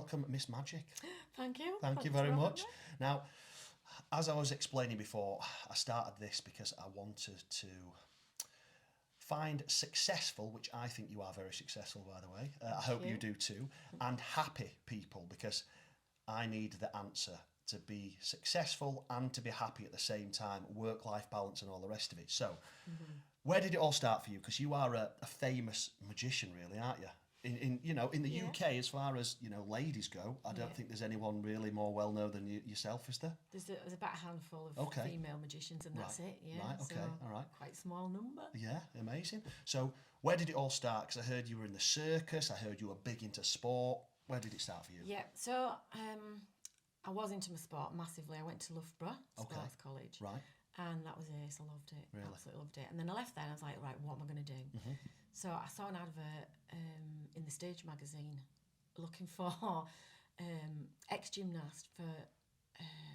welcome, Miss Magic. Thank you. Thank you very much. Now, as I was explaining before, I started this because I wanted to find successful, which I think you are very successful, by the way. I hope you do too, and happy people, because I need the answer to be successful and to be happy at the same time, work-life balance and all the rest of it. So, where did it all start for you? Because you are a famous magician, really, aren't you? In the UK, as far as ladies go, I don't think there's anyone really more well known than yourself, is there? There's about a handful of female magicians, and that's it. Yeah, right, okay, so all right, quite small number. Yeah, amazing. So where did it all start? Because I heard you were in the circus. I heard you were big into sport. Where did it start for you? Yeah, so I was into my sport massively. I went to Loughborough Sports College, right, and that was ace. I loved it. Really? Absolutely loved it. And then I left there, and I was like, right, what am I going to do? So I saw an advert in the Stage magazine looking for ex-gymnast for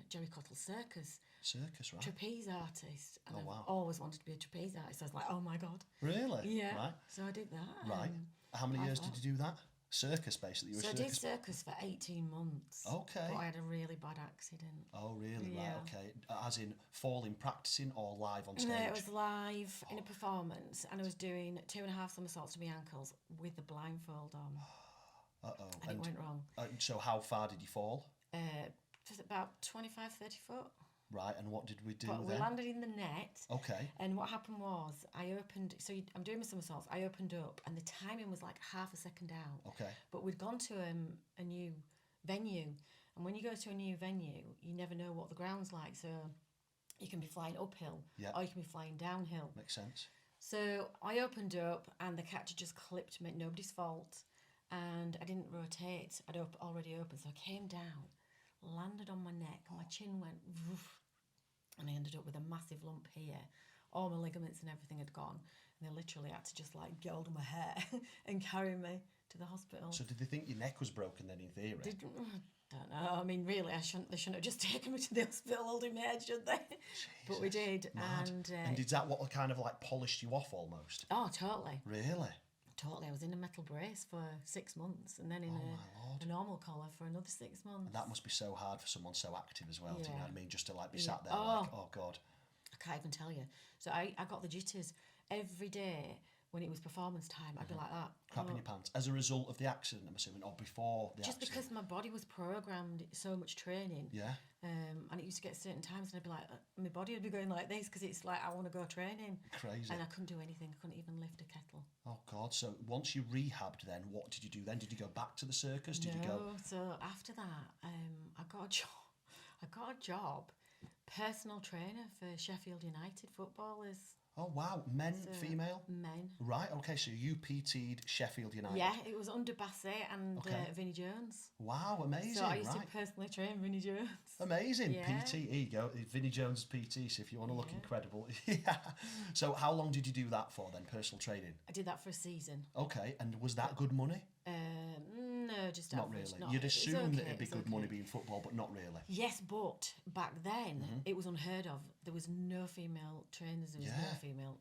Jerry Cottle's circus. Circus, right. Trapeze artist. And Oh, wow. I've always wanted to be a trapeze artist. I was like, oh my God. Really? Yeah. Right. So I did that. Right. How many years did you do that? Circus, basically. You were So I a did circus. circus for 18 months. Okay. But I had a really bad accident. Oh, really? Yeah. Right. Okay. As in falling, practicing, or live on stage? No, it was live in a performance, and I was doing 2.5 somersaults to my ankles with the blindfold on. Uh-oh. And it went wrong. So how far did you fall? Just about 25, 30 foot. Right, and what did we do But then? we landed in the net. Okay. And what happened was, I'm doing my somersaults, I opened up, and the timing was like half a second out. Okay. But we'd gone to a new venue, and when you go to a new venue, you never know what the ground's like, so you can be flying uphill, or you can be flying downhill. Makes sense. So I opened up, and the catcher just clipped me, nobody's fault, and I didn't rotate. I'd already opened, so I came down, landed on my neck, and my chin went woof, and I ended up with a massive lump here. All my ligaments and everything had gone, and they literally had to just like get hold of my hair and carry me to the hospital. So did they think your neck was broken then, in theory? Don't know. I mean, really, they shouldn't have just taken me to the hospital holding my head, should they? Jesus, but we did. mad. And did that what kind of like polished you off almost? Oh, totally. Really? Totally. I was in a metal brace for 6 months, and then in a normal collar for another 6 months. And that must be so hard for someone so active as well, do you know what I mean? Just to like be sat there Oh. like, oh God. I can't even tell you. So I got the jitters every day when it was performance time. I'd be like that. Crap in your pants. As a result of the accident, I'm assuming, or before the Just accident? because my body was programmed, so much training. Yeah. And it used to get certain times, and I'd be like, my body would be going like this because it's like I want to go training. Crazy. And I couldn't do anything. I couldn't even lift a kettle. Oh God. So once you rehabbed, then what did you do then? Did you go back to the circus? Did you go? So after that, I got a job. I got a job, personal trainer for Sheffield United footballers. Oh wow, men, female? Men. Right, okay, so you PT'd Sheffield United. Yeah, it was under Bassett and Vinnie Jones. Wow, amazing. So I used to personally train Vinnie Jones. Amazing. Yeah. PT, here you go. Vinnie Jones PT, so if you want to look incredible. Yeah. So how long did you do that for then, personal training? I did that for a season. Okay, and was that good money? No, just Not average. really. You'd assume that it'd be it's good money being football, but not really. Yes, but back then it was unheard of. There was no female trainers. There was no female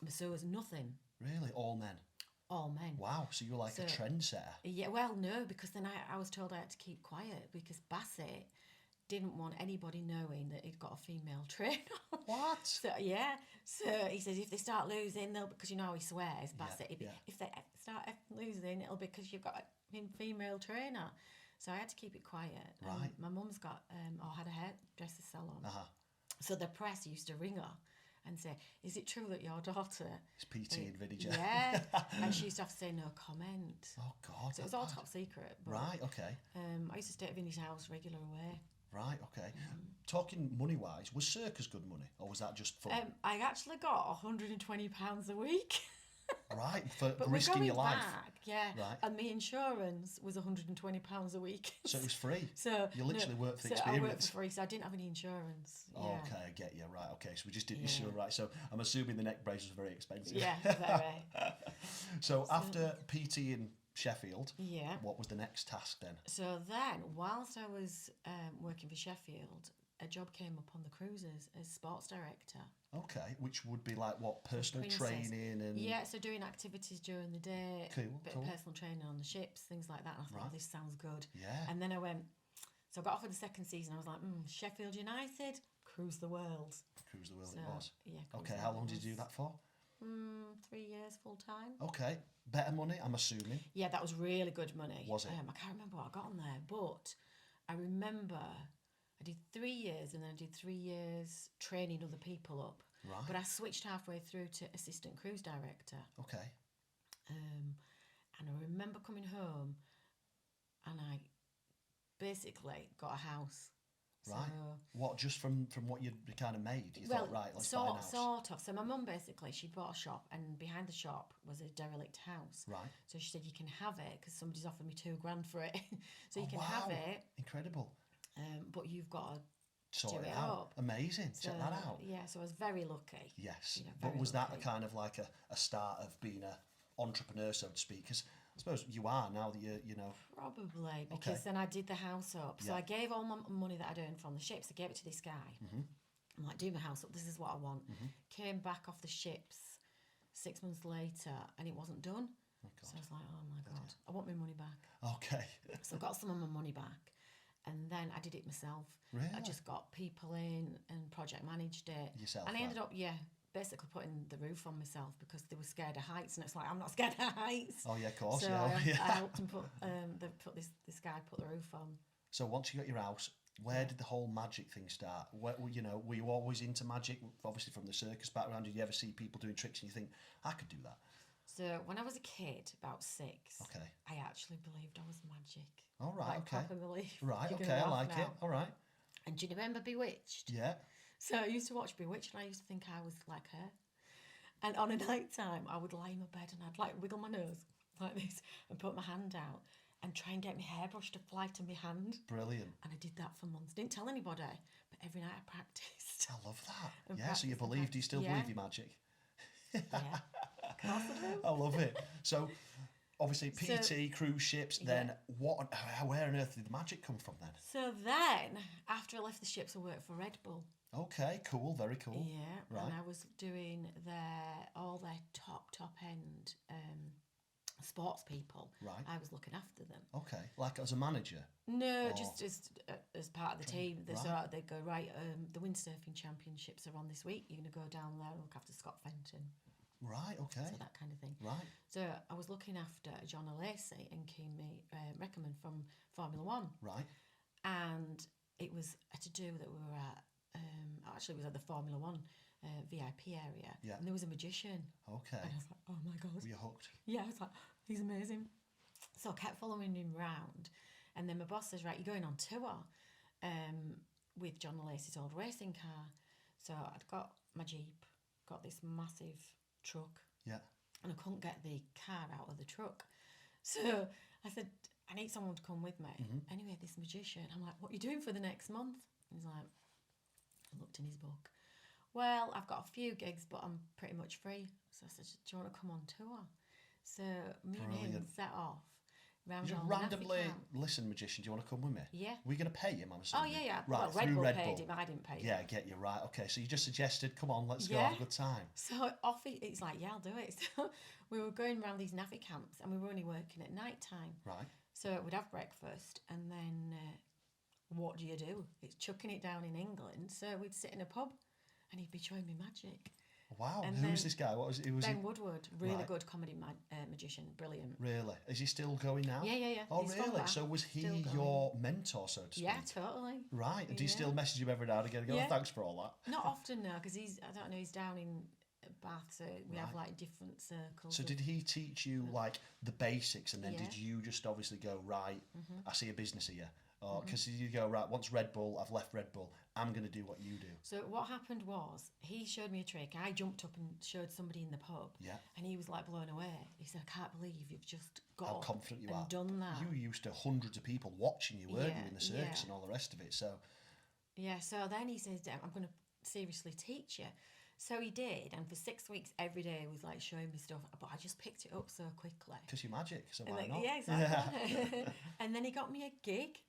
masseurs. Nothing. Really, all men. All men. Wow, so you're like a trendsetter. Yeah, well, no, because then I was told I had to keep quiet because Bassett didn't want anybody knowing that he'd got a female trainer. What? So he says if they start losing, they'll, because you know how he swears, Bassett. If they start losing, it'll be because you've got a female trainer. So I had to keep it quiet. Right. My mum's got had a hairdresser salon. So the press used to ring her and say, "Is it true that your daughter It's PT and Vinnie Jones. Yeah, and she used to have to say no comment. Oh God. So it was all top secret. But, Right. Okay. I used to stay at Vinnie's house regular away. Right. Okay. Talking money wise, was circus good money, or was that just fun? I actually got £120 a week. Right, for But risking we're your going life. back, yeah. Right. And my insurance was £120 a week. So it was free. So you literally worked for the I worked experience. for free, so I didn't have any insurance. Oh, Yeah. okay, I get you. Right, okay. So we just didn't insure, right? So I'm assuming the neck brace was very expensive. Yeah, very. So after PT in Sheffield, Yeah. what was the next task then? So then, whilst I was working for Sheffield, a job came up on the cruises as sports director. Okay, which would be like what, personal Princess. training and... Yeah, so doing activities during the day, Cool, bit cool. of personal training on the ships, things like that. And I thought, Right. oh, this sounds good. Yeah. And then I went, so I got offered the second season. I was like, Sheffield United, cruise the world. Cruise the world So, it was. yeah. Okay, how long did you do that for? 3 years full time. Okay, better money, I'm assuming. Yeah, that was really good money. Was it? I can't remember what I got on there, but I remember I did 3 years and then I did 3 years training other people up. Right. But I switched halfway through to assistant cruise director. Okay. And I remember coming home and I basically got a house. Right. So, What, just from what you kind of made? You thought, right, let's buy a house. Sort of. So my mum basically, she bought a shop and behind the shop was a derelict house. Right. So she said, you can have it because somebody's offered me $2,000 for it. So you can wow. have it, Incredible. But you've got to Sort do it it out. up. Amazing. So, Check that out. Yeah, so I was very lucky. Yes. You know, But very was that lucky. a kind of like a start of being a entrepreneur, so to speak? Because I suppose you are now that you know. Probably, because Okay. then I did the house up. So Yeah. I gave all my money that I'd earned from the ships, I gave it to this guy. I'm like, do my house up, this is what I want. Came back off the ships 6 months later and it wasn't done. Oh, So God. I was like, oh my God, I want my money back. Okay. So I got some of my money back and then I did it myself. Really? I just got people in and project managed it. Yourself, And I ended right. up, basically putting the roof on myself because they were scared of heights. And it's like, I'm not scared of heights. Oh, yeah, of course. So yeah. I yeah. helped them put, this guy put the roof on. So once you got your house, where did the whole magic thing start? Where, were you always into magic? Obviously from the circus background, did you ever see people doing tricks and you think, I could do that? So when I was a kid, about 6, Okay. I actually believed I was magic. All right, Like okay. proper belief. Right, You're okay, gonna I laugh like now. it. All right. And do you remember Bewitched? Yeah. So I used to watch Bewitched and I used to think I was like her. And on a night time, I would lie in my bed and I'd like wiggle my nose like this and put my hand out and try and get my hairbrush to fly to my hand. Brilliant. And I did that for months. Didn't tell anybody, but every night I practiced. I love that. And Yeah, so you practice and believe, do you still practice. believe your magic? Yeah, of course I do. I love it. So, obviously, So- PT, cruise ships, then where on earth did the magic come from then? So then, after I left the ships, I worked for Red Bull. Okay, cool, very cool. Yeah, Right. and I was doing all their top end sports people. Right. I was looking after them. Okay, like as a manager? No, Oh. just as part of the team. Right. So they go, right, the windsurfing championships are on this week. You're going to go down there and look after Scott Fenton. Right, okay. So that kind of thing. Right. So I was looking after John Lacey and Kimi Reckerman from Formula One. Right. And it was to do that we were at, actually it was at the Formula One VIP area. Yeah. And there was a magician. Okay. And I was like, oh my God. Were you hooked? Yeah, I was like, he's amazing. So I kept following him round. And then my boss says, right, you're going on tour with John Lacey's old racing car. So I'd got my Jeep, got this massive truck, Yeah. and I couldn't get the car out of the truck. So I said, I need someone to come with me. Anyway, this magician, I'm like, what are you doing for the next month? And he's like, I looked in his book. Well, I've got a few gigs, but I'm pretty much free. So I said, do you want to come on tour? So me and him Brilliant. set off. Round You all randomly, the Naffy camp. listen, magician, do you want to come with me? Yeah. We're going to pay him, I'm Oh, assuming. yeah, yeah. Right, Well, Red through Bull Red paid Bull. him. I didn't pay him. Yeah, I get you, right. Okay, so you just suggested, come on, let's go Yeah. have a good time. So off it's like, yeah, I'll do it. So we were going around these Naffy camps and we were only working at night time. Right. So we'd have breakfast and then what do you do? It's chucking it down in England. So we'd sit in a pub and he'd be showing me magic. Wow, And who's then this guy? What was it? Was Ben he Woodward, really Right. good comedy magician, brilliant. really? Is he still going now? Yeah, yeah, yeah. Oh, He's from really? Bath, So was he still going. your mentor, so to speak? Yeah, totally. Right. And do you Yeah. still message him every now and again and go, Yeah. oh, thanks for all that? Not often now because I don't know, he's down in Bath, so we have Right. like different circles. So of- did he teach you like the basics and then Yeah. did you just obviously go, right, I see a business here? Or because you go, right, once Red Bull, I've left Red Bull, I'm going to do what you do. So what happened was he showed me a trick. I jumped up and showed somebody in the pub. Yeah. And he was like blown away. He said, I can't believe you've just got How up confident you and are. done that. You used to hundreds of people watching you, weren't you, Yeah, in the circus yeah. and all the rest of it. So, Yeah, so then he says, I'm going to seriously teach you. So he did, and for 6 weeks, every day he was like showing me stuff, but I just picked it up so quickly. because you're magic, so And why like, not? yeah, exactly. And then he got me a gig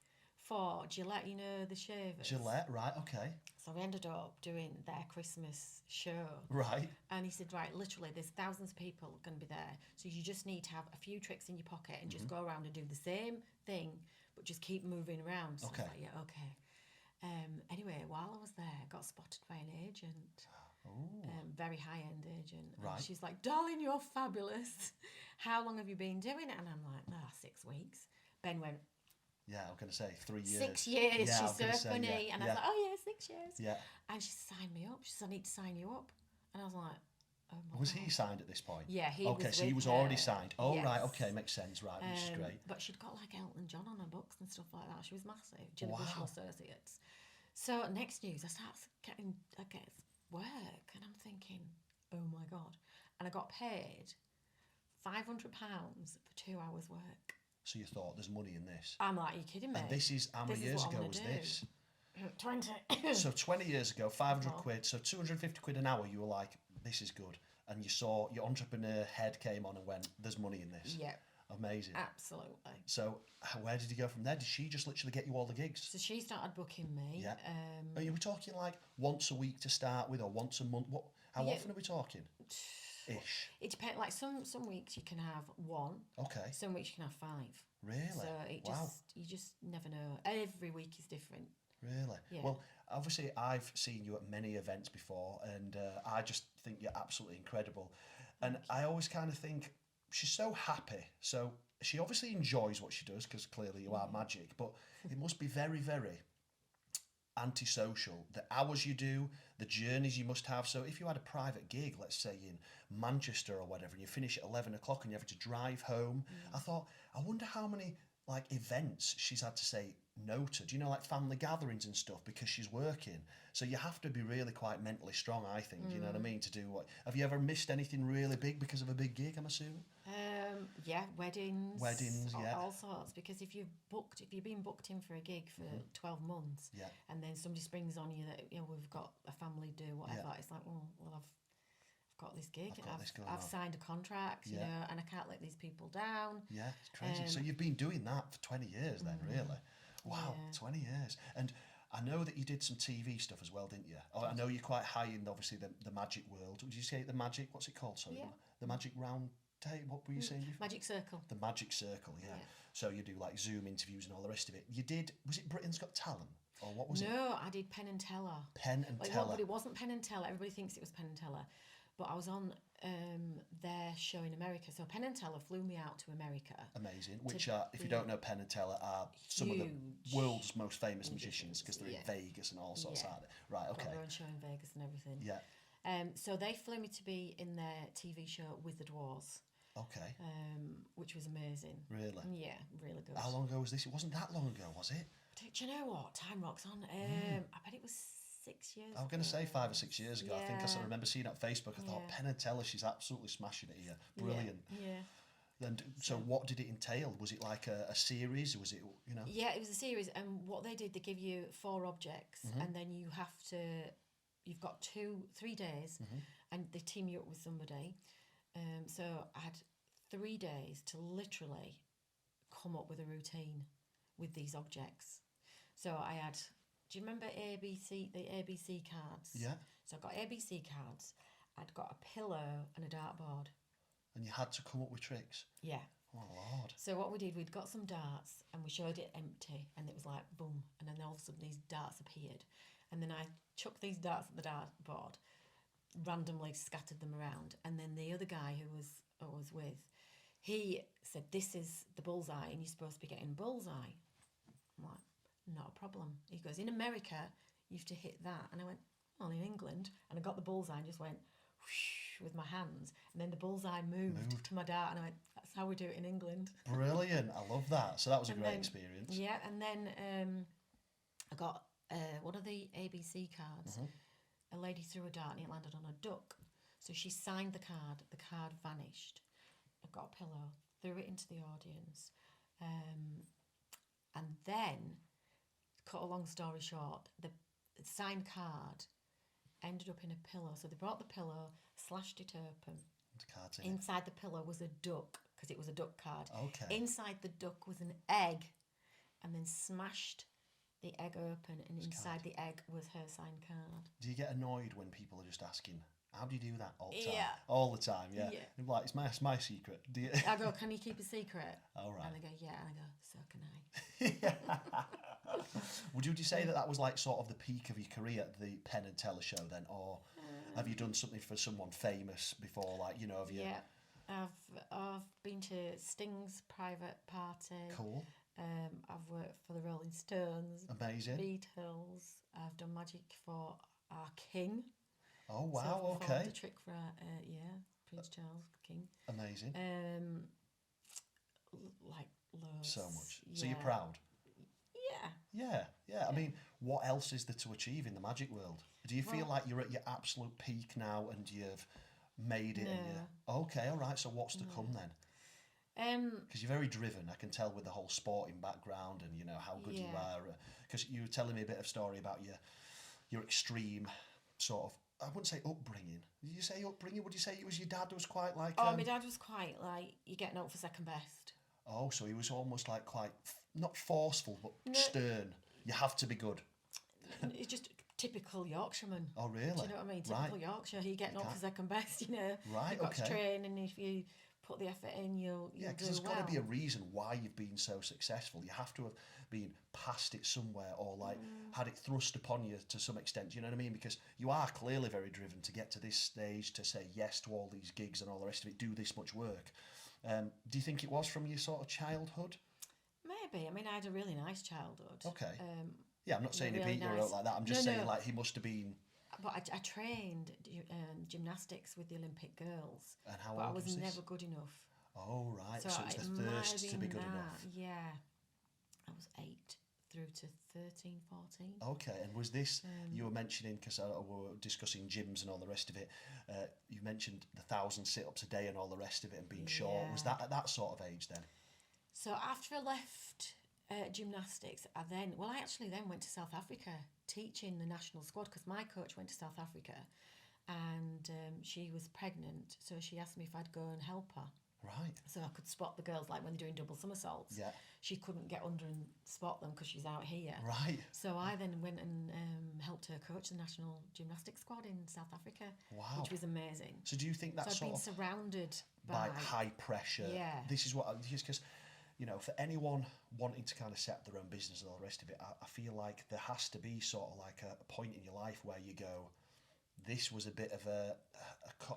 for Gillette, you know, the shavers. Gillette, right, okay. So we ended up doing their Christmas show. Right. And he said, right, literally, there's thousands of people going to be there. So you just need to have a few tricks in your pocket and just go around and do the same thing, but just keep moving around. So Okay. I was like, yeah, okay. Anyway, while I was there, I got spotted by an agent. Very high-end agent. Right. And she's like, darling, you're fabulous. How long have you been doing it? And I'm like, 6 weeks. Ben went, Yeah, I'm going to say 3 years. 6 years. Yeah, She's so funny. And I was like, oh, yeah, 6 years. Yeah. And she signed me up. She said, I need to sign you up. And I was like, oh my Was God. he signed at this point? Yeah, he okay, was so he with was already her. signed. Oh, Yes. right, okay, makes sense, right, which is great. But she'd got like Elton John on her books and stuff like that. She was massive. Jilly Wow. Bushel Associates. So next news, I get work, and I'm thinking, oh my God. And I got paid £500 for 2 hours work. So you thought, there's money in this. I'm like, are you kidding me? And this is, how many This is years what I'm ago gonna was do. this? 20. So 20 years ago, 500 Oh. quid, so 250 quid an hour, you were like, this is good. And you saw, your entrepreneur head came on and went, there's money in this. Yeah, Amazing. absolutely. So where did you go from there? Did she just literally get you all the gigs? So she started booking me. Yeah. Are you talking like once a week to start with, or once a month? How Yeah. often are we talking? Ish. It depends. Like some weeks you can have one. Okay. Some weeks you can have 5. Really? So it Wow. you just never know. Every week is different. Really? Yeah. Well, obviously, I've seen you at many events before, and I just think you're absolutely incredible. And I always kind of think she's so happy. So she obviously enjoys what she does, because clearly you are magic, but it must be very, very antisocial. The hours you do, the journeys you must have. So if you had a private gig, let's say in Manchester or whatever, and you finish at 11 o'clock and you have to drive home, I thought, I wonder how many like events she's had to say no to. Do you know, like family gatherings and stuff, because she's working. So you have to be really quite mentally strong, I think. You know what I mean? To do what? Have you ever missed anything really big because of a big gig, I'm assuming? Yeah, weddings. Weddings, yeah. All sorts. Because if you've been booked in for a gig for 12 months, Yeah. and then somebody springs on you that we've got a family do whatever, it's like, well, I've got this gig. I've got this going I've on. signed a contract, you Yeah. know, and I can't let these people down. Yeah, it's crazy. So you've been doing that for 20 years then, really? Wow, Yeah. 20 years. And I know that you did some TV stuff as well, didn't you? Oh, I know you're quite high in, obviously, the magic world. Did you say the magic, what's it called? Sorry, Yeah. the magic round table, what were you saying before? Magic Circle. The magic circle, yeah. So you do like Zoom interviews and all the rest of it. You did, was it Britain's Got Talent? Or what was it? No, I did Penn and Teller. Penn and Well, Teller. but it wasn't Penn and Teller. Everybody thinks it was Penn and Teller. But I was on their show in America. So Penn and Teller flew me out to America. Amazing. Which are, if you don't know, Penn and Teller are some of the Huge world's most famous magicians, because they're yeah. in Vegas and all sorts, Yeah. aren't they? Right, Got okay. their own show in Vegas and everything. Yeah, So they flew me to be in their TV show with the Dwarves, okay. which was amazing. Really? Yeah, really good. How long ago was this? It wasn't that long ago, was it? Do you know what? Time rocks on. I bet it was 6 years I was going to say ago. 5 or 6 years ago. I think I Yeah. remember seeing it on Facebook. I thought, Yeah. Penn and Teller, she's absolutely smashing it here. Brilliant. Yeah. And so what did it entail? Was it like a series? Was it, you know? Yeah, it was a series, and what they did, they give you 4 objects, and then you've got 3 days, and they team you up with somebody. So I had 3 days to literally come up with a routine with these objects. So I had, do you remember the ABC cards? Yeah. So I got ABC cards, I'd got a pillow and a dartboard. And you had to come up with tricks. Yeah. Oh, Lord. So what we did, we'd got some darts and we showed it empty, and it was like boom, and then all of a sudden these darts appeared, and then I chucked these darts at the dartboard, randomly scattered them around, and then the other guy who I was with, he said, "This is the bullseye, and you're supposed to be getting bullseye." I'm like, "Not a problem." He goes, "In America, you have to hit that," and I went, "Well, in England," and I got the bullseye and just went whoosh with my hands, and then the bullseye moved to my dart, and I went, "That's how we do it in England." Brilliant. I love that. So that was a And great then- experience. Yeah, and then I got one of the ABC cards. A lady threw a dart and it landed on a duck. So she signed the card vanished. I got a pillow, threw it into the audience. And then, cut a long story short, the signed card ended up in a pillow. So they brought the pillow, slashed it open. The cards in it. Inside the pillow was a duck, because it was a duck card. Okay. Inside the duck was an egg, and then smashed the egg open, and inside the egg was her signed card. Do you get annoyed when people are just asking, how do you do that all the time? Yeah. All the time, yeah. Yeah. I'm like, it's my secret. Do you? I go, can you keep a secret? All right. And they go, yeah. And I go, so can I. Would you say that was like sort of the peak of your career, the Penn and Teller show then, or have you done something for someone famous before, like, you know, have you? Yeah, I've been to Sting's private party. Cool. I've worked for the Rolling Stones, Amazing. Beatles. I've done magic for our king. Oh So wow, I've performed okay. a trick for Prince Charles, King. Amazing. Like loads. So much. Yeah. So you're proud? Yeah. Yeah. I mean, what else is there to achieve in the magic world? Do you feel like you're at your absolute peak now and you've made it? No. Okay, all right. So what's to come then? Because you're very driven. I can tell with the whole sporting background and you know how good you are. Because you were telling me a bit of story about your extreme sort of. I wouldn't say upbringing. Did you say upbringing? Would you say it was your dad was quite like? Oh, my dad was quite like you're getting up for second best. Oh, so he was almost like quite not forceful but stern. You have to be good. It's just typical Yorkshireman. Oh, really? Do you know what I mean? Typical Yorkshire. You're getting up for second best. You know. Right. You've got to Okay. train, and if you put the effort in, you'll Yeah, because do there's well. got to be a reason why you've been so successful. You have to have been past it somewhere or like had it thrust upon you to some extent. Do you know what I mean? Because you are clearly very driven to get to this stage, to say yes to all these gigs and all the rest of it, do this much work. Do you think it was from your sort of childhood? Maybe. I mean, I had a really nice childhood. Okay. Yeah, I'm not saying really he beat you or nice. like that. I'm just saying No. like he must have been. But I trained gymnastics with the Olympic girls. And how but old I was was this? never good enough. Oh, right. So it's it the might thirst have to be been good that. enough. Yeah. I was 8 through to 13, 14. Okay, and was this, you were mentioning, because we were discussing gyms and all the rest of it, you mentioned the 1,000 sit-ups a day and all the rest of it and being short. Was that at that sort of age then? So after I left gymnastics, I actually then went to South Africa teaching the national squad because my coach went to South Africa and she was pregnant, so she asked me if I'd go and help her. Right. So I could spot the girls like when they're doing double somersaults. Yeah. She couldn't get under and spot them because she's out here. Right. So I then went and helped her coach the national gymnastics squad in South Africa. Wow. Which was amazing. So do you think that's So I've sort been of surrounded by high pressure? Yeah. This is what, just because, you know, for anyone wanting to kind of set their own business and all the rest of it, I feel like there has to be sort of like a point in your life where you go, this was a bit of a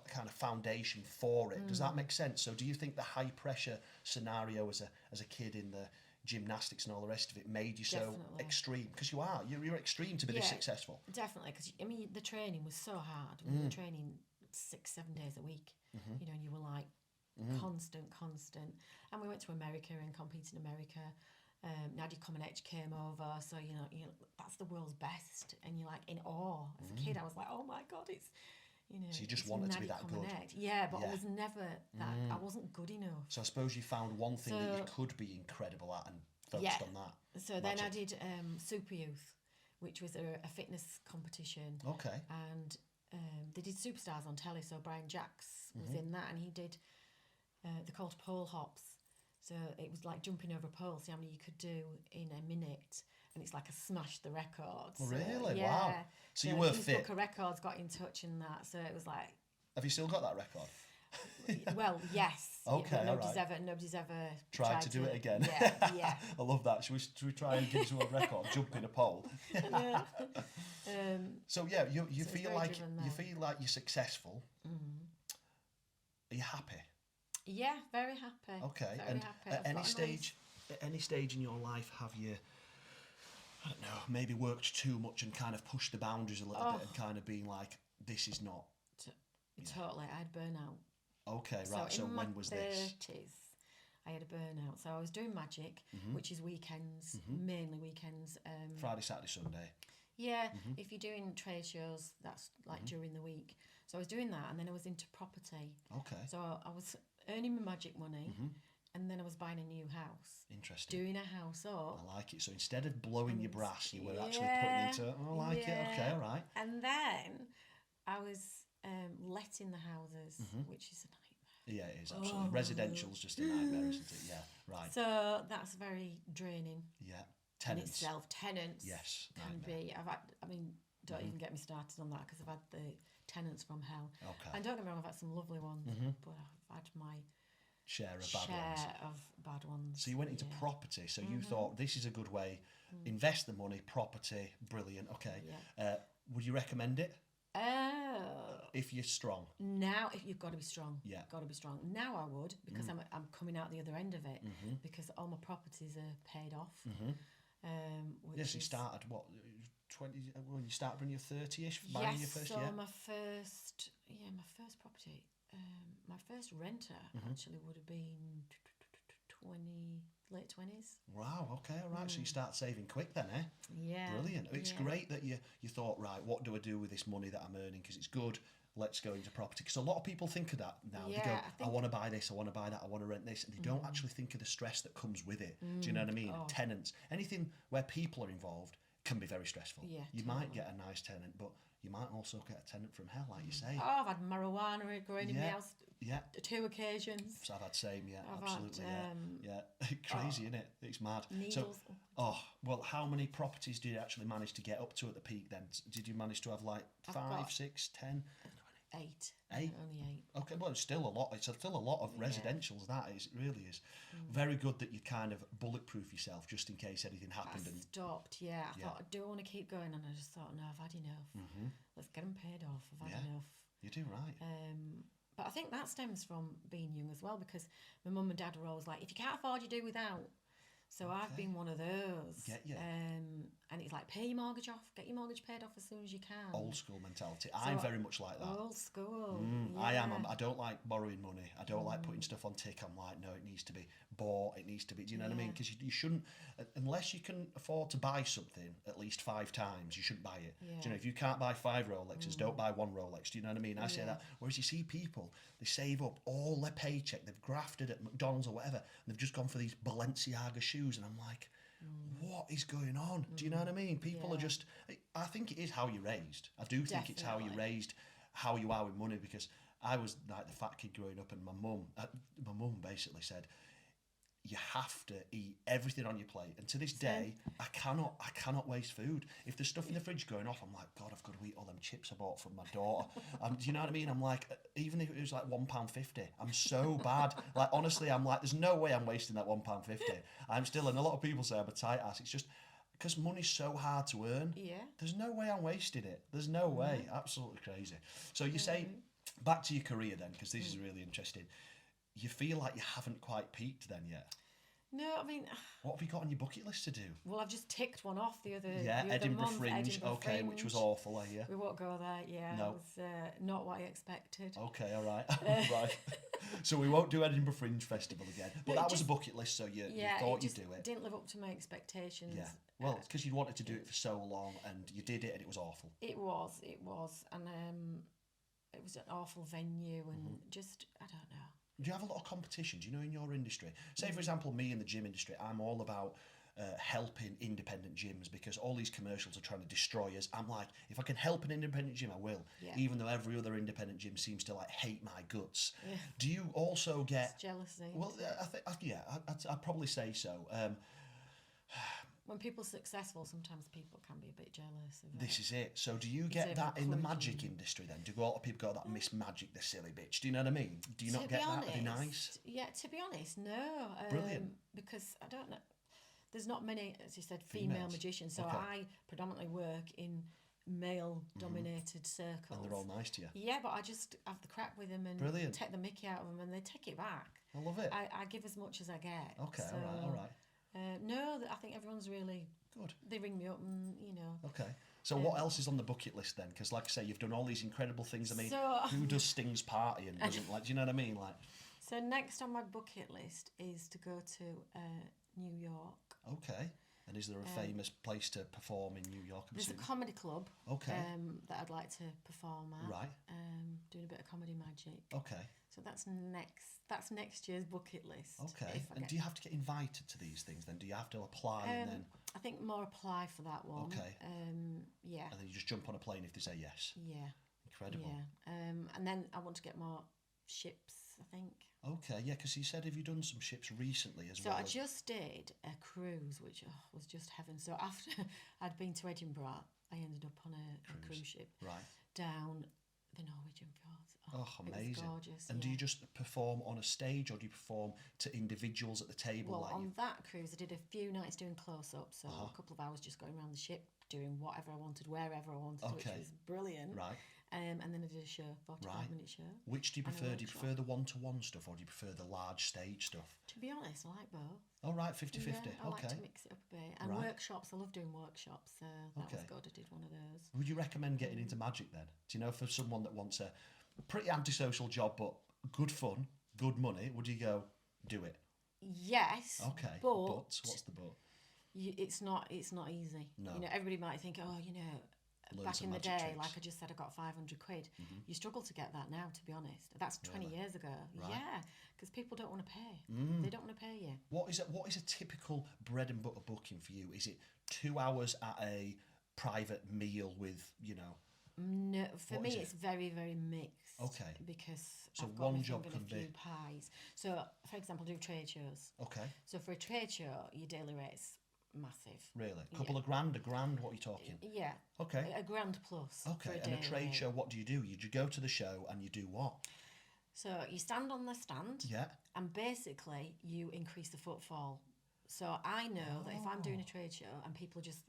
kind of foundation for it. Does that make sense? So do you think the high pressure scenario as a kid in the gymnastics and all the rest of it made you so extreme? Because you're extreme to be this successful. Definitely, because I mean the training was so hard. We were training 6-7 days a week. You know, and you were like constant, and we went to America and competed in America. Nadia Comaneci came over, so you know that's the world's best, and you're like in awe. As a kid, I was like, oh my god, it's you know. So you just it's wanted to be Nadia that good. Comaneci. Yeah, but I was never that. I wasn't good enough. So I suppose you found one thing that you could be incredible at and focused on that. So then I did Super Youth, which was a fitness competition. Okay. And they did Superstars on telly, so Brian Jacks was in that, and he did, they're called pole hops. So it was like jumping over a pole, see how many you could do in a minute, and it's like a smash the records. Oh, really? Yeah. Wow. So you were fit. Book of Records got in touch in that, so it was like. Have you still got that record? Well, yes. Okay, but all nobody's ever tried to do it again. Yeah. I love that. Should we try and give us a record? Jump in a pole. Yeah. So yeah, you So feel very like driven you there. feel like you're successful. Are you happy? Yeah, very happy. Okay. Very And happy. at I've any got a stage, at any stage in your life, have you, I don't know, maybe worked too much and kind of pushed the boundaries a little bit and kind of being like, this is not. Totally, I had burnout. Okay, right. So in when was this? 30s, I had a burnout. So I was doing magic, which is weekends, mainly weekends. Friday, Saturday, Sunday. Yeah, if you're doing trade shows, that's like during the week. So I was doing that, and then I was into property. Okay. So I was earning my magic money, and then I was buying a new house. Interesting. Doing a house up. I like it. So instead of blowing your brass, you were actually putting into. I like it. Okay, all right. And then I was letting the houses, which is a nightmare. Yeah, it is absolutely. Residential's just a nightmare, isn't it? Yeah, right. So that's very draining. Yeah. in Tenants. itself. Tenants Yes, can nightmare. be. Don't even get me started on that because I've had the tenants from hell. Okay. And don't get me wrong, I've had some lovely ones, but I've had my Share of bad ones. share of bad ones. So you went into yeah. property. So you thought this is a good way. Invest the money, property, brilliant. Okay. Yeah. Would you recommend it Oh. if you're strong? Now, if you've got to be strong, Yeah. got to be strong. Now I would because I'm coming out the other end of it because all my properties are paid off. Which Yes, you is- started what 20 when you started when you're 30ish buying your first so year. my first property, my first renter actually would have been late 20s. Wow. Okay. All right. So you start saving quick then, eh? Yeah. Brilliant. It's yeah. great that you thought, right, what do I do with this money that I'm earning? Because it's good. Let's go into property. Because a lot of people think of that now. Yeah, They go, I I think- want to buy this, I want to buy that, I want to rent this. And they don't actually think of the stress that comes with it. Do you know what I mean? Oh. Tenants, anything where people are involved can be very stressful. Yeah, You might totally. get a nice tenant, but you might also get a tenant from hell, like you say. Oh, I've had marijuana growing in my Yeah. house Yeah. 2 occasions. So I've had same, yeah, I've absolutely, had, yeah. Crazy, isn't it? It's mad. Needles. So, well, how many properties did you actually manage to get up to at the peak then? Did you manage to have like I've 5, got- 6, 10? 8. 8? Only 8. Okay, well, it's still a lot. It's still a lot of residentials. That is, it really is. Very good that you kind of bulletproof yourself just in case anything I happened. And stopped, yeah. I Yeah. thought, I don't want to keep going. And I just thought, no, I've had enough. Let's get them paid off. I've had Yeah. enough. you do right. But I think that stems from being young as well because my mum and dad were always like, if you can't afford, you do without. So I've Okay. been one of those. Get ya. And it's like, pay your mortgage off, get your mortgage paid off as soon as you can. Old school mentality. I'm very much like that. Old school. I am. yeah. I don't like borrowing money. I don't like putting stuff on tick. I'm like, no, it needs to be bought. It needs to be. Do you know what I mean? Yeah. Because you shouldn't, unless you can afford to buy something at least 5 times, you shouldn't buy it. Do Yeah. you know? If you can't buy 5 Rolexes, don't buy 1 Rolex. Do you know what I mean? I say Yeah. that. Whereas you see people, they save up all their paycheck, they've grafted at McDonald's or whatever, and they've just gone for these Balenciaga shoes, and I'm like, what is going on? Do you know what I mean? People are Yeah. just. I think it is how you're raised. I do think it's how you're Definitely. raised, how you are with money. Because I was like the fat kid growing up, and my mum basically said, you have to eat everything on your plate. And to this day, I cannot waste food. If there's stuff in the fridge going off, I'm like, God, I've got to eat all them chips I bought from my daughter. Do you know what I mean? I'm like, even if it was like £1.50, I'm so bad. Like, honestly, I'm like, there's no way I'm wasting that £1.50. I'm still, and a lot of people say I'm a tight ass. It's just because money's so hard to earn. Yeah. There's no way I'm wasting it. There's no way. Absolutely crazy. So you say, back to your career then, because this is really interesting. You feel like you haven't quite peaked then yet. No, I mean, What have you got on your bucket list to do? well, I've just ticked one off the other. Yeah, the other Edinburgh month, Fringe. Edinburgh Okay, which was Fringe. awful, I hear. We won't go there. Yeah, No. it was not what I expected. Okay, all right. Right. So we won't do Edinburgh Fringe Festival again. But No, it that was a just- bucket list, so you Yeah, thought it you'd just do it. didn't live up to my expectations. Yeah. Well, it's because you'd wanted to do it for so long, and you did it, and it was awful. It was, and it was an awful venue, and just I don't know. Do you have a lot of competitions, in your industry? Say, for example, me in the gym industry, I'm all about helping independent gyms because all these commercials are trying to destroy us. I'm like, if I can help an independent gym, I will. Yeah. Even though every other independent gym seems to like hate my guts. Yeah. Do you also get? It's jealousy. Well, I'd probably say so. When people are successful, sometimes people can be a bit jealous of This it. is it. So do you get It's that in the encouraging. magic industry then? Do a lot of people go, that Miss Magic, the silly bitch? Do you know what I mean? Do you not To get be that? Are they honest, nice? Yeah, to be honest, no. Brilliant. Because I don't know. There's not many, as you said, female Females. magicians. So Okay. I predominantly work in male-dominated circles. And they're all nice to you. Yeah, but I just have the crap with them and Brilliant. take the mickey out of them, and they take it back. I love it. I give as much as I get. Okay, so, all right. No, I think everyone's really. Good. They ring me up and Okay. So what else is on the bucket list then? Because like I say, you've done all these incredible things. I mean, So- who does Sting's party and doesn't like? Do you know what I mean? Like, So next on my bucket list is to go to New York. okay. And is there a famous place to perform in New York? I'm There's a assuming? comedy club. Okay. That I'd like to perform at. Right. Doing a bit of comedy magic. Okay. So that's next year's bucket list. Okay. if I And get- do you have to get invited to these things then? Do you have to apply and then I think more apply for that one. Okay. Yeah. you just jump on a plane if they say yes? Yeah. Incredible. Yeah. And then I want to get more ships I think. Okay, yeah, because you said have you done some ships recently as So well? I just did a cruise, which was just heaven. So after I'd been to Edinburgh, I ended up on a cruise ship Right. down the Norwegian fjords. Oh, It amazing. was gorgeous. And do you just perform on a stage or do you perform to individuals at the table? Well, like on that cruise, I did a few nights doing close-ups, so a couple of hours just going around the ship, doing whatever I wanted, wherever I wanted, which was brilliant. Right. And then I did a show, 45-minute show. Which do you and a prefer? Do you workshop. prefer the one-to-one stuff or do you prefer the large stage stuff? To be honest, I like both. Oh, right, 50-50. Yeah, I like to mix it up a bit. And Right. workshops, I love doing workshops, so that was good. I did one of those. Would you recommend getting into magic then? Do you know, for someone that wants a pretty antisocial job but good fun, good money, would you go do it? Yes. Okay. But what's the but? it's not easy. No. You know, everybody might think, oh, you know, Learn back some in the magic day, tricks. like I just said, I got 500 quid. You struggle to get that now, to be honest. That's 20 years ago. Right. Yeah, because people don't want to pay. They don't want to pay you. What is a typical bread and butter booking for you? Is it 2 hours at a private meal with, you know? No, for What me, is it? it's very, very mixed. Okay. Because So I've got one my job finger in can a few be- pies. So, for example, I do trade shows. Okay. So for a trade show, your daily rate's massive. Really? A couple of grand, what are you talking? Yeah. Okay. A grand plus. for Okay, and a daily trade rate. show, what do? You go to the show and you do what? So you stand on the stand. Yeah. And basically, you increase the footfall. So I know that if I'm doing a trade show and people are just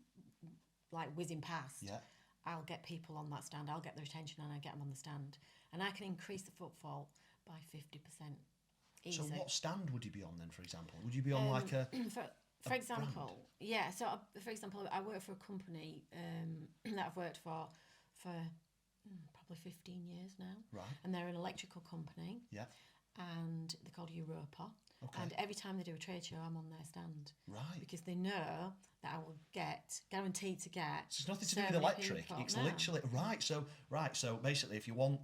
like whizzing past, Yeah. I'll get people on that stand. I'll get their attention and I get them on the stand, and I can increase the footfall by 50%. Easy. So what stand would you be on then, for example? Would you be on like a... For example, yeah. So for example, I work for a company that I've worked for probably 15 years now. Right. And they're an electrical company. Yeah. And they're called Europa. Okay. And every time they do a trade show, I'm on their stand. Right. Because they know that I will guaranteed to get. So it's nothing to so do with many electric. people. It's No. literally So basically, if you want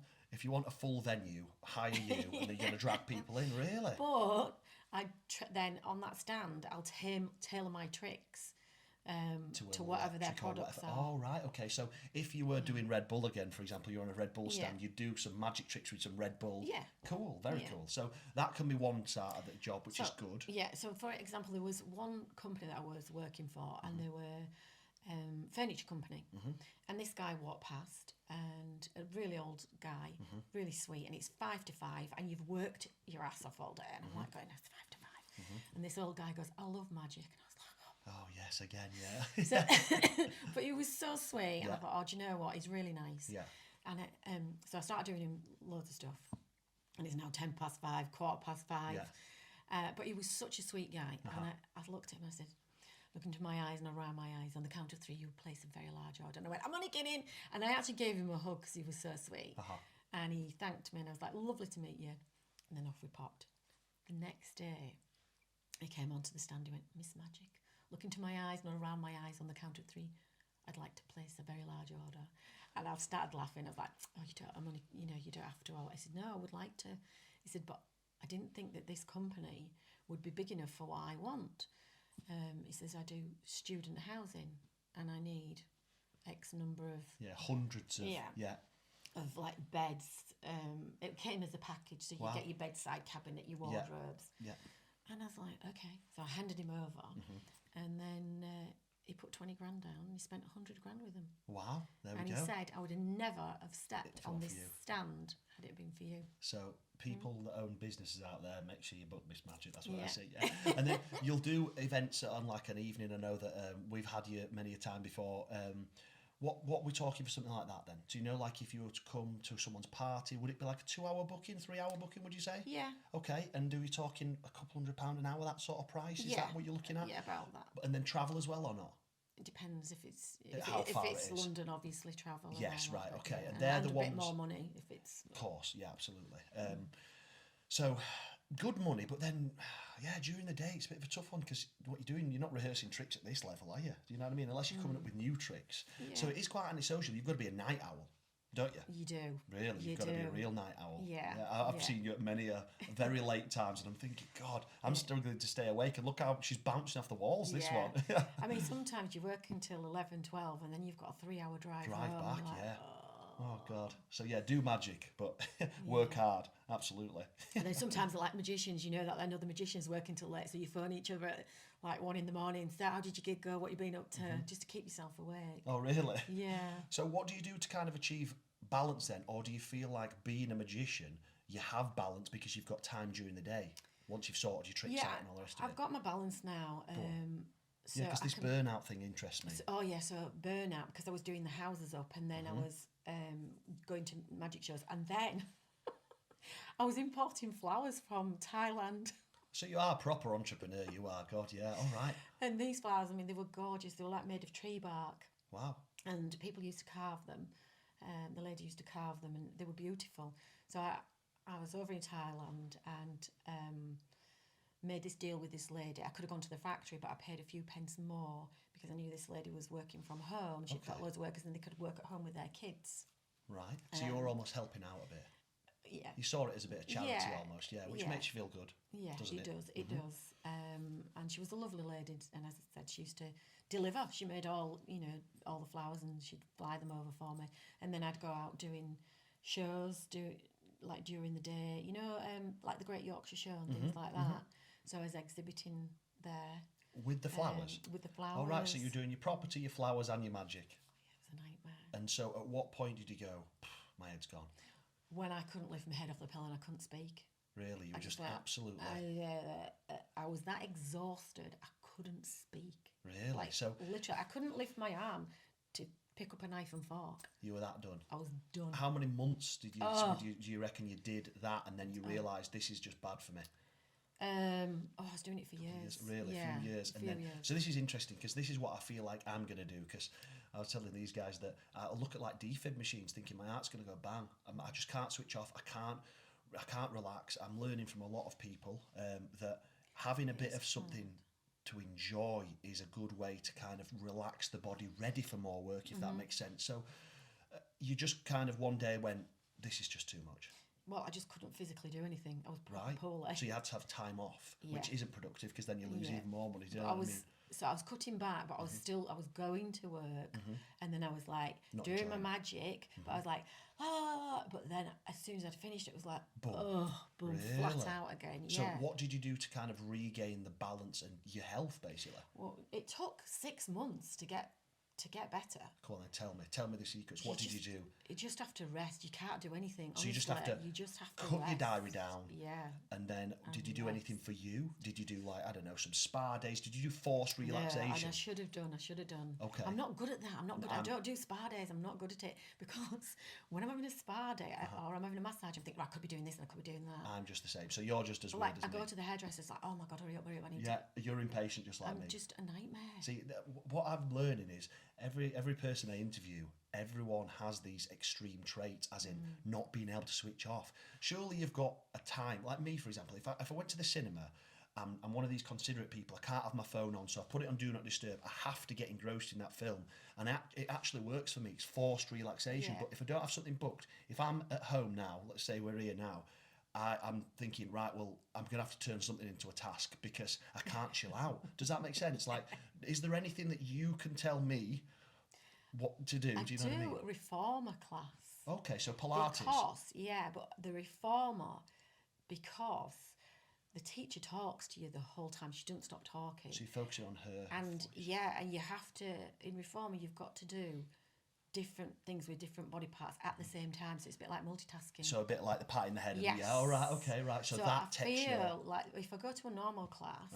a full venue, hire you, and then you're going to drag people in. Really? But then on that stand, I'll tailor my tricks to whatever their electric or products whatever. are. Oh, right, okay. So if you were doing Red Bull again, for example, you're on a Red Bull stand, you'd do some magic tricks with some Red Bull. Yeah. Cool, very cool. So that can be one side of the job, which is good. Yeah, so for example, there was one company that I was working for, and they were furniture company. And this guy walked past, and a really old guy, really sweet, and it's 5 to 5, and you've worked your ass off all day. And I'm like going, it's 5 to 5. And this old guy goes, I love magic. And I was like, Oh, yes, again, yeah. So, but he was so sweet, and Yeah. I thought, oh, do you know what? He's really nice. Yeah. And so I started doing him loads of stuff, and it's now 5:10, 5:15. Yeah. But he was such a sweet guy, and I looked at him and I said, look into my eyes and around my eyes, on the count of 3, you place a very large order. And I went, I'm only kidding. And I actually gave him a hug because he was so sweet. And he thanked me, and I was like, lovely to meet you. And then off we popped. The next day, he came onto the stand. He went, Miss Magic, look into my eyes and around my eyes, on the count of 3, I'd like to place a very large order. And I've started laughing. I was like, oh, you don't have to. I said, no, I would like to. He said, but I didn't think that this company would be big enough for what I want. He says, I do student housing and I need X number of... Yeah, hundreds of... Yeah. Of like beds. It came as a package, so you get your bedside cabinet, your wardrobes. Yeah. And I was like, okay. So I handed him over, and then he put 20 grand down, and he spent 100 grand with them. Wow, there we and go. he said, I would have never have stepped It's all on for this you. stand had it been for you. So people that own businesses out there, make sure you book Miss Magic. That's what I Yeah. say. Yeah. And then you'll do events on like an evening. I know that we've had you many a time before. What we're talking for something like that then? Do you know, like if you were to come to someone's party, would it be like a 2-hour booking, 3-hour booking, would you say? Yeah. Okay, and do we talking a couple £100 an hour, that sort of price? Is that what you're looking at? Yeah, about that. And then travel as well or not? It depends if it's How if far it's it is. London, obviously travel. and Yes, all right, that, okay. yeah. And they're the a ones... bit more money if it's... Of course, yeah, absolutely. So, good money, but then, yeah, during the day, it's a bit of a tough one because what you're doing, you're not rehearsing tricks at this level, are you? Do you know what I mean? Unless you're coming up with new tricks. So it is quite antisocial. You've got to be a night owl, don't you? You do. Really? You've got to be a real night owl. Yeah. I've seen you at many very late times and I'm thinking, God, I'm struggling to stay awake. And look how she's bouncing off the walls, this one. I mean, sometimes you work until 11, 12 and then you've got a 3-hour drive home. Back, like, yeah. oh. Oh God. So yeah, do magic, but work hard. Absolutely. And then sometimes they're like magicians, you know that another magician's working till late, so you phone each other at like 1 a.m. So how did your gig go? What you been up to? Just to keep yourself awake. Oh really? Yeah. So what do you do to kind of achieve balance then, or do you feel like being a magician, you have balance because you've got time during the day once you've sorted your tricks out and all the rest of I've it? got my balance now. So Yeah, because I this can- burnout thing interests me. so burnout because I was doing the houses up and then I was going to magic shows and then I was importing flowers from Thailand. So you are a proper entrepreneur, you are. God, yeah, all right. And these flowers, I mean, they were gorgeous. They were like made of tree bark. Wow. And people used to carve them. The lady used to carve them, and they were beautiful. So I was over in Thailand and made this deal with this lady. I could have gone to the factory, but I paid a few pence more because I knew this lady was working from home. She'd got loads of workers, and they could work at home with their kids. Right. So you're almost helping out a bit. Yeah. You saw it as a bit of charity Yeah. almost, yeah, which Yeah. makes you feel good. Yeah, doesn't it does. It does. And she was a lovely lady, and as I said, she used to deliver. She made all the flowers, and she'd fly them over for me. And then I'd go out doing shows, like during the day, like the Great Yorkshire Show and things like that. So I was exhibiting there With the flowers? with the flowers. All right, so you're doing your property, your flowers and your magic. It was a nightmare. And so at what point did you go, my head's gone? When I couldn't lift my head off the pillow and I couldn't speak. Really? You were just went, absolutely... I was that exhausted, I couldn't speak. Really? Like, So literally, I couldn't lift my arm to pick up a knife and fork. you were that done? I was done. How many months do you reckon you did that and then you realised this is just bad for me? I was doing it for years. Really, Yeah, a few years. And then, so this is interesting because this is what I feel like I'm going to do, because I was telling these guys that I look at like defib machines thinking my heart's going to go bang. I just can't switch off. I can't relax. I'm learning from a lot of people that having a bit of something to enjoy is a good way to kind of relax the body, ready for more work, if that makes sense. So you just kind of one day went, this is just too much. Well, I just couldn't physically do anything. I was Right. poorly. So you had to have time off, which isn't productive because then you lose even more money. Do you know what I mean? So I was cutting back, but I was going to work, and then I was like doing my magic, but I was like, but then as soon as I'd finished, it was like, boom, flat Really? out again. So Yeah. what did you do to kind of regain the balance and your health, basically? Well, it took 6 months to get better. Come on then, tell me the secrets. What did you do? You just have to rest. You can't do anything. So you just have to You just have to cut your rest. diary down. Yeah. And then did you do rest. anything for you? Did you do like, I don't know, some spa days? Did you do forced relaxation? Yeah, and I should have done. Okay. I'm not good at that. I'm not good. I don't do spa days. I'm not good at it because when I'm having a spa day or I'm having a massage, I'm thinking, right, I could be doing this and I could be doing that. I'm just the same. So you're just as Like weird I as go me. to the hairdresser's, like, oh my god, hurry up, I need Yeah, you're impatient just like I'm me. just a nightmare. See, what I'm learning is every person I interview, everyone has these extreme traits, as in not being able to switch off. Surely you've got a time, like me, for example, if I went to the cinema, I'm one of these considerate people, I can't have my phone on, so I put it on Do Not Disturb. I have to get engrossed in that film. And it actually works for me. It's forced relaxation. Yeah. But if I don't have something booked, if I'm at home now, let's say we're here now, I'm thinking, right, well, I'm going to have to turn something into a task because I can't chill out. Does that make sense? Like, is there anything that you can tell me what to do? I Do you know what I mean? reformer class. Okay, so Pilates. But the reformer, because the teacher talks to you the whole time. She doesn't stop talking. So you're focusing on her. And and you have to, in reformer, you've got to do different things with different body parts at the same time. So it's a bit like multitasking. So a bit like the pat in the head. Yes. And all right, okay, right. So that I takes you. feel like if I go to a normal class,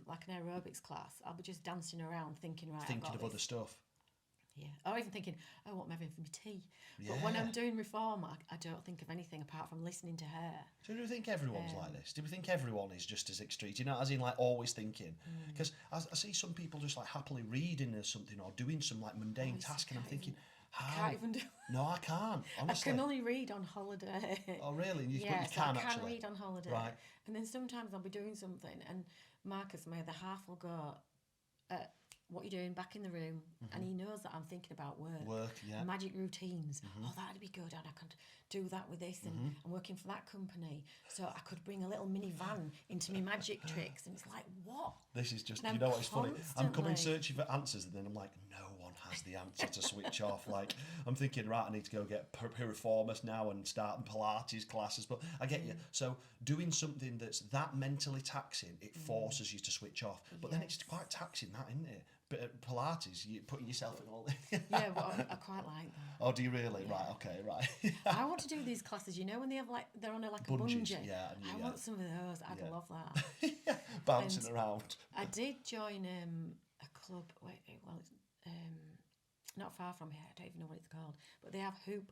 like an aerobics class, I'll be just dancing around thinking, right, Thinking I've got of this. other stuff. Yeah, or even thinking, oh, what am I having for my tea? But when I'm doing reformer, I don't think of anything apart from listening to her. So do you think everyone's like this? Do we think everyone is just as extreme? Do you know, as in like always thinking? Because I see some people just like happily reading or something or doing some like mundane task, and I'm thinking, how? I can't even do. No, I can't. Honestly. I can only read on holiday. Oh really? But you Yes, can I can actually. read on holiday. Right. And then sometimes I'll be doing something, and Marcus, my other half, will go, what you doing back in the room? And he knows that I'm thinking about work. Yeah. Magic routines. Oh, that'd be good. And I could do that with this. And I'm working for that company. So I could bring a little minivan into my magic tricks. And it's like, what? This is just, And you know what, it's funny. I'm coming constantly- searching for answers, and then I'm like, no one has as the answer to switch off. Like, I'm thinking, right, I need to go get piriformis now and start Pilates classes. But I get you. So doing something that's that mentally taxing, it forces you to switch off. But then it's quite taxing, that, isn't it? But Pilates, you're putting yourself in all. Yeah, well, I quite like that. Oh, do you really? Yeah. Right. Okay. Right. I want to do these classes. You know, when they have like they're on a Bungees, bungee. yeah, I want some of those. I'd Yeah. love that. Bouncing And around. I did join a club. Well, it's not far from here. I don't even know what it's called, but they have hoop,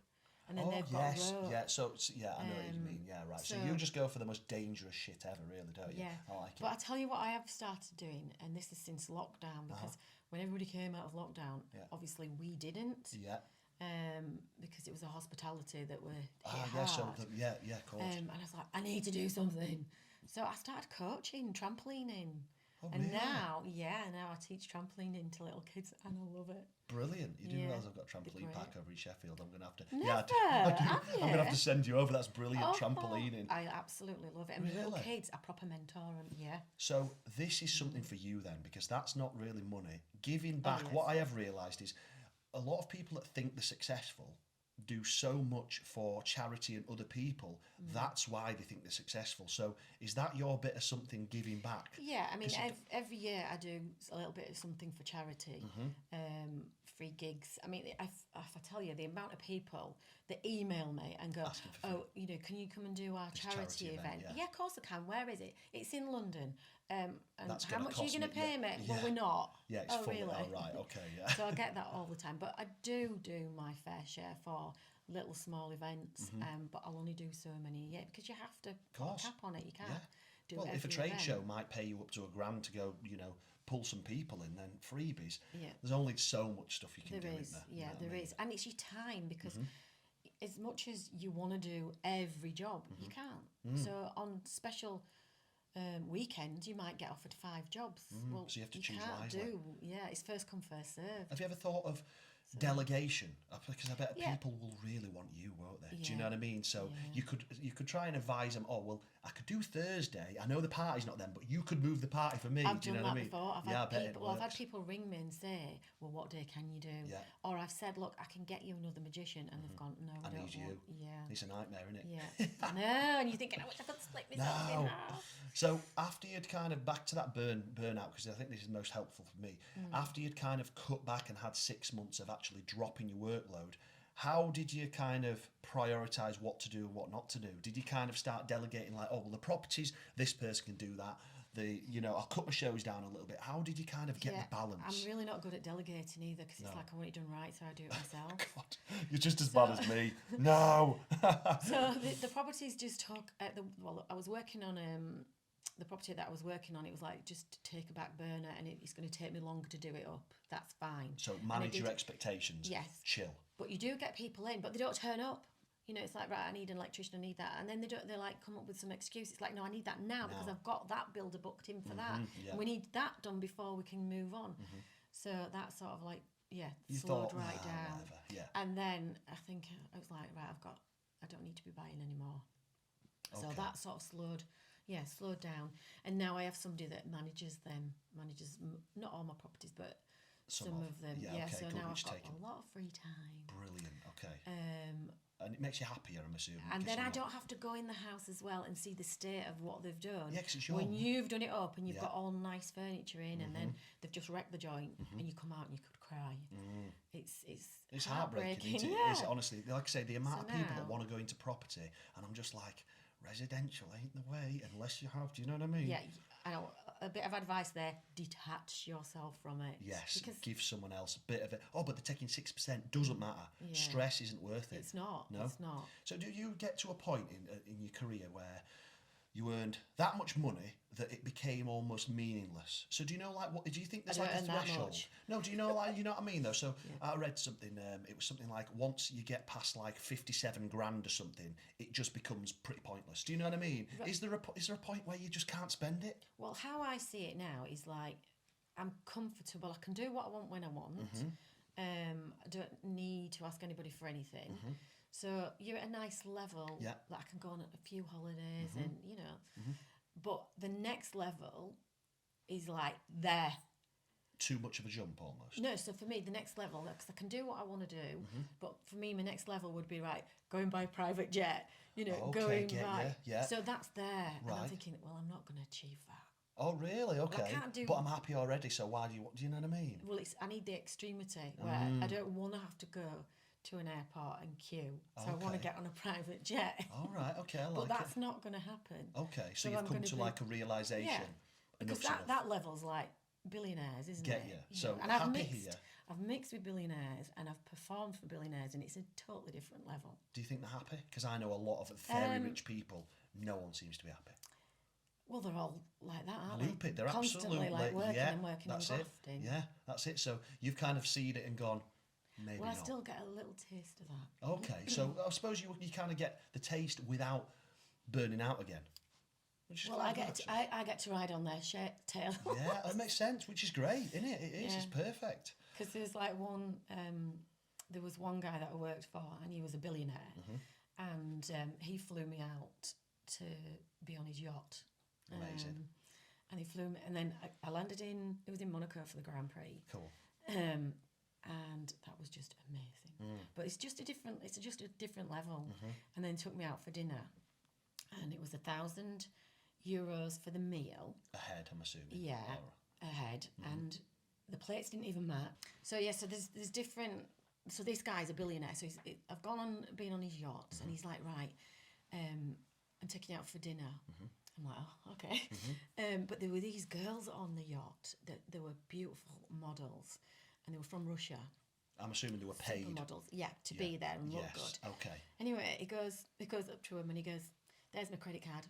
and then they've got rope. Yeah. So yeah, I know what you mean. Yeah, right. So you just go for the most dangerous shit ever, really, don't you? Yeah, I like it. But I tell you what, I have started doing, and this is since lockdown, because when everybody came out of lockdown, obviously we didn't. Yeah. Because it was a hospitality that were hit Yeah. hard. So of course. And I was like, I need to do something. So I started coaching trampolining. Oh, And really? now I teach trampolining to little kids, and I love it. Brilliant. You do Yeah. realise I've got a trampoline Great. park over in Sheffield. I'm going to have to... Never, yeah, I do. have I'm going to have you? to send you over. That's brilliant. Oh, Trampolining. I absolutely love it. And little Really? kids, I proper mentor them, yeah. So this is something for you then, because that's not really money. Giving back, yes. what I have realised is a lot of people that think they're successful do so much for charity and other people. That's why they think they're successful. So is that your bit of something giving back? Yeah, I mean, every year I do a little bit of something for charity, free gigs. I mean, if I tell you the amount of people that email me and go, Asking for free. oh, you know, can you come and do our It's charity event? yeah. Yeah, of course I can. Where is it? It's in London. And That's how gonna much are you cost going to me, pay me? yeah. Well, Yeah. we're not. Yeah, it's oh, fully... really? Oh, right, okay, yeah. So I get that all the time. But I do my fair share for little small events, but I'll only do so many a year, because you have to put course. a cap on it. You can't Yeah. do Well, it if a every trade event. show might pay you up to £1,000 to go, pull some people in, then freebies. Yeah. There's only so much stuff you can There do, is, isn't there? yeah, You know what I there mean? is, and it's your time, because as much as you want to do every job, you can't. So on special weekends, you might get offered 5 jobs. Well, so you have to choose can't wisely. Yeah, it's first come, first served. Have you ever thought of delegation? Because I bet Yeah. people will really want you, won't they? Do you Yeah. know what I mean? So Yeah. you could try and advise them. Oh well, I could do Thursday. I know the party's not then, but you could move the party for me. I've do you done know that what I mean? before. I've had works. people ring me and say, "Well, what day can you do?" Yeah. Or I've said, "Look, I can get you another magician," and they've gone, "No, I I don't need you. want." Yeah. It's a nightmare, isn't it? Yeah. I know, and you're thinking, I wish I could split myself in No. half. So after you'd kind of back to that burnout, because I think this is most helpful for me. After you'd kind of cut back and had 6 months of actually dropping your workload, how did you kind of prioritise what to do and what not to do? Did you kind of start delegating, like, oh well, the properties, this person can do that. I'll cut my shows down a little bit. How did you kind of get the balance? I'm really not good at delegating either, because it's like I want it done right, so I do it myself. God, you're just as bad as me. No. So the properties just took I was working on the property that I was working on. It was like, just take a back burner, and it's going to take me longer to do it up. That's fine. So manage your expectations. Yes. Chill. But you do get people in, but they don't turn up. It's like, right, I need an electrician, I need that, and then they like come up with some excuse. It's like, no, I need that now because I've got that builder booked in for that. Yeah. And we need that done before we can move on. So that sort of like, You slowed thought, right down. whatever. Yeah. And then I think I was like, right, I don't need to be buying anymore. So Okay. that sort of slowed down. And now I have somebody that manages not all my properties, but some of them. Yeah, Yeah, okay, so good, now which I've got taken. a lot of free time. Brilliant. Okay. Um, And it makes you happier, I'm assuming. and because then I you're not- don't have to go in the house as well and see the state of what they've done. Yeah, 'cause it's your when home. you've done it up and you've Yeah. got all nice furniture in, and then they've just wrecked the joint, and you come out and you could cry. It's heartbreaking, isn't it? Yeah. It is, honestly. Like I say, the amount So of people that now- want to go into property, and I'm just like, residential ain't the way unless you have. Do you know what I mean? Yeah, I know. A bit of advice there: detach yourself from it. Yes, because give someone else a bit of it. Oh, but they're taking 6%. Doesn't matter. Yeah. Stress isn't worth it. it's not. No? It's not. So do you get to a point in your career where you earned that much money that it became almost meaningless? So do you know, like, what do you think there's I like don't a earn that threshold? much. No, do you know, like, you know what I mean though? So I read something. It was something like, once you get past like 57 grand or something, it just becomes pretty pointless. Do you know what I mean? Is there a point where you just can't spend it? Well, how I see it now is like, I'm comfortable. I can do what I want when I want. I don't need to ask anybody for anything. So you're at a nice level Yeah. that I can go on a few holidays and, But the next level is like there. too much of a jump almost? No, so for me, the next level, because I can do what I want to do, Mm-hmm. but for me, my next level would be, right, going by private jet, you know, Okay, going get by. ya, yeah. So that's there. And I'm Right. thinking, well, I'm not going to achieve that. Oh, really? Okay. can't do- But I'm happy already, so why do you know what I mean? Well, I need the extremity where I don't want to have to go to an airport and queue. So I want to Okay. get on a private jet. All right, okay, I like But it. that's not going to happen. Okay, so So you've I'm come gonna to be- like a realisation. Yeah. Because Enough's that level's like billionaires, isn't Get it? ya. You So know, and I've happy mixed, here. I've mixed with billionaires and I've performed for billionaires, and it's a totally different level. Do you think they're happy? Because I know a lot of very Um, rich people, no one seems to be happy. Well, they're all like that, aren't they? Loopy, they're Constantly absolutely, like working yeah, and working that's and it. grafting. Yeah, that's it. So you've kind of seen it and gone, maybe Well, I not. still get a little taste of that. Okay, so I suppose you kind of get the taste without burning out again. Which is Well, quite I good, get to, actually. I get to ride on their tail. Yeah, it makes sense, which is great, isn't it? It is, Yeah. it's perfect. Because there's like one, there was one guy that I worked for, and he was a billionaire, and he flew me out to be on his yacht. Amazing. And he flew me, and then I landed in. It was in Monaco for the Grand Prix. Cool. And that was just amazing. But it's just a different. It's just a different level. And then took me out for dinner, and it was €1,000 for the meal. Ahead, I'm assuming. Yeah, Or- ahead, and the plates didn't even match. So yeah, so there's different. So this guy's a billionaire. So I've gone on being on his yacht, and he's like, right, I'm taking you out for dinner. I'm like, oh, okay. But there were these girls on the yacht that they were beautiful models, and they were from Russia. I'm assuming they were paid. Models, yeah, to be there and look Yes. good. Okay. Anyway, he goes up to him and he goes, "There's my credit card.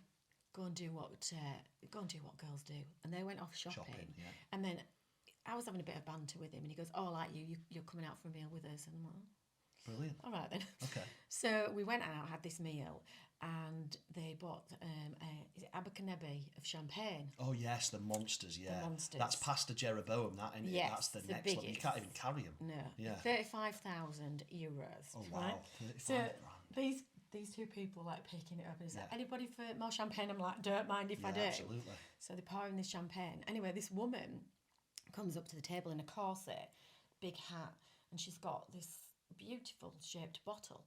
Go and do what girls do." And they went off shopping. Yeah. And then I was having a bit of banter with him, and he goes, "Oh, I like you're coming out for a meal with us." And I'm like, Brilliant. all right then. Okay. So we went out, had this meal, and they bought is it A.K.A of champagne. Oh yes, the monsters. Yeah. monsters. That's past the Jeroboam. That and Yes, that's the the next level. You biggest. can't even carry them. No, Yeah. €35,000. Oh wow. Right? 35 So grand. these two people like picking it up and it's like, Yeah. anybody for more champagne? I'm like, don't mind if I do. Absolutely. So they're pouring this champagne. Anyway, this woman comes up to the table in a corset, big hat, and she's got this beautiful shaped bottle,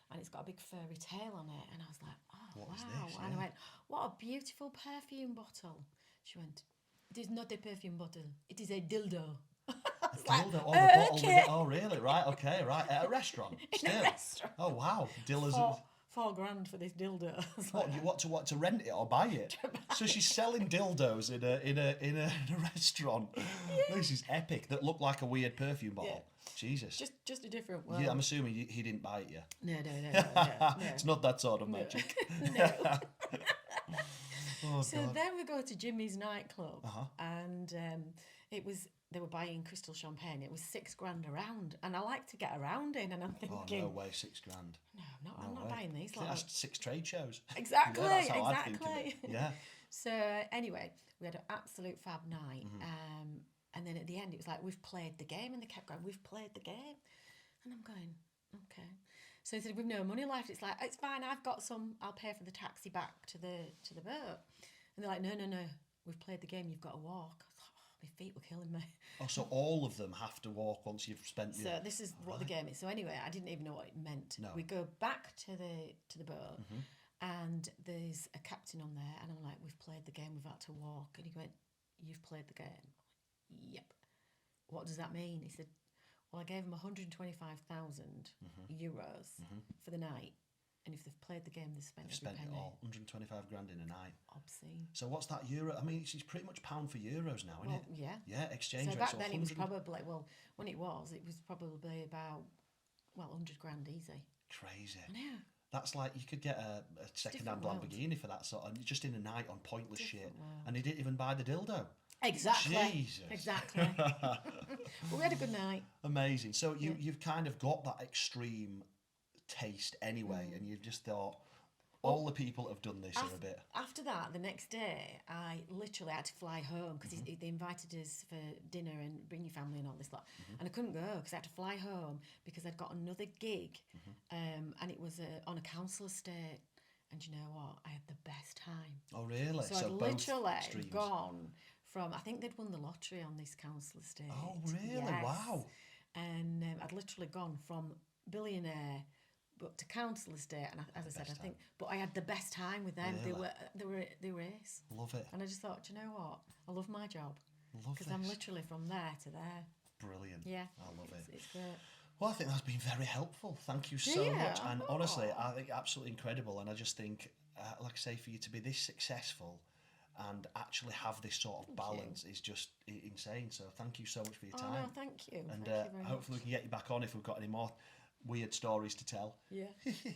and it's got a big furry tail on it. And I was like, oh, What is wow. this? And I Yeah. went, what a beautiful perfume bottle. She went, it is not a perfume bottle, it is a dildo. I was like, Dildo. Oh, the bottle with okay. it. Oh, really? Right. Okay. Right. At a restaurant. In a Still. restaurant. Oh wow. Dildos. $4,000 for this dildo. I was What like, you want to rent it or buy it? So she's selling dildos in a restaurant. This is epic. That look like a weird perfume bottle. Jesus. just a different world. Yeah, I'm assuming he didn't buy it. Yeah. No. It's not that sort of magic. No. Oh So god. then we go to Jimmy's nightclub, Uh-huh. and they were buying crystal champagne. It was $6,000 a round, and I like to get around in, and I'm Oh thinking, no way, $6,000. no, I'm not way. buying these. I think Like, that's 6 trade shows. exactly, Yeah, that's how I think of exactly. it. Yeah. So anyway, we had an absolute fab night, Mm-hmm. and then at the end it was like, we've played the game, and they kept going, we've played the game, and I'm going, okay. So they said, we've no money left. It's like, it's fine, I've got some. I'll pay for the taxi back to the boat. And they're like, no, we've played the game. You've got to walk. I was like, oh, my feet were killing me. Oh, so all of them have to walk once you've spent. So this is what the game is. So anyway, I didn't even know what it meant. No. We go back to the boat, and there's a captain on there, and I'm like, we've played the game. We've had to walk. And he went, you've played the game. Yep. What does that mean? He said, well, I gave them €125,000 for the night, and if they've played the game, they've spent They've every spent it penny. all. 125 grand in a night. Obscene. So what's that euro? I mean, it's pretty much pound for euros now, isn't Well, it? yeah. Yeah, exchange So rate. back So then it was 100 probably, well, when it was probably about, 100 grand easy. crazy. I know. That's like you could get a second-hand different world. Lamborghini for that sort of, just in a night on pointless shit. Different world. And he didn't even buy the dildo. Exactly. Jesus. Exactly. But we had a good night. Amazing. So you've kind of got that extreme taste anyway, and you've just thought, all the people that have done this are a bit. After that, the next day, I literally had to fly home because they invited us for dinner and bring your family and all this lot. And I couldn't go because I had to fly home because I'd got another gig, and it was on a council estate. And you know what? I had the best time. Oh really? So I'd both literally extremes. gone from, I think they'd won the lottery on this council estate. Oh, really? Yes. Wow. And I'd literally gone from billionaire but to council estate, and as I said, I think, but I had the best time with them. Really? They were ace. Love it. And I just thought, do you know what? I love my job Love because this. I'm literally from there to there. Brilliant. Yeah, I love it. It's great. Well, I think that's been very helpful. Thank you so Yeah, much. And oh. honestly, I think absolutely incredible. And I just think, like I say, for you to be this successful and actually have this sort of balance is just insane. So thank you so much for your time. Oh, no, thank you. And Thank you very hopefully we can get you back on if we've got any more weird stories to tell. much. Yeah.